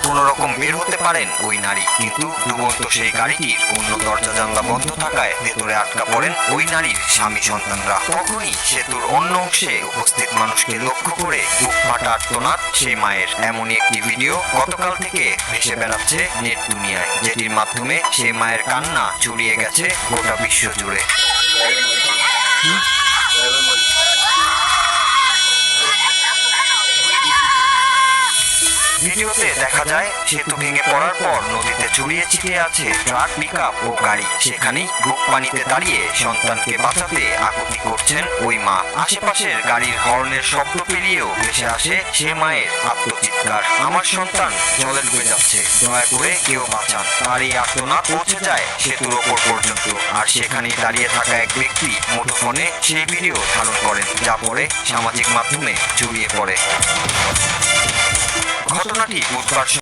কোনো রকম বের হতে পারেন ওই নারী, কিন্তু ডুবন্ত সেই গাড়িটির অন্য দরজা জানলা বন্ধ থাকায় ভেতরে আটকা পড়েন ওই নারীর স্বামী সন্তানরা। তখনই সেতুর অন্য অংশে উপস্থিত মানুষকে লক্ষ্য করে বুক ফাটা আর্তনাদ সেই মায়ের। এমনই একটি ভিডিও গতকাল থেকে ভেসে বেড়াচ্ছে নেট দুনিয়ায়, যেটির মাধ্যমে সেই মায়ের কান্না ছড়িয়ে গেছে গোটা বিশ্ব জুড়ে। ভিডিওতে দেখা যায় সেতু ভেঙে পড়ার পর নদীতে ছড়িয়ে ছিটিয়ে আছে ট্রাক, পিকআপ ও গাড়ি। সেখানেই বুক পানিতে দাঁড়িয়ে সন্তানকে বাঁচাতে আকুতি করছেন ওই মা। আশেপাশের গাড়ির হর্নের শব্দ পেরিয়েও ভেসে আসে সে মায়ের আত্মচিৎকার, আমার সন্তান জলে ডুবে যাচ্ছে, দয়া করে কেউ বাঁচান। তার এই আর্তনাদ পৌঁছে যায় সেতুর ওপর পর্যন্ত, আর সেখানেই দাঁড়িয়ে থাকা এক ব্যক্তি মুঠোফোনে সেই ভিডিও ধারণ করেন, যা পরে সামাজিক মাধ্যমে ছড়িয়ে পড়ে। ঘটনাটি বুধবার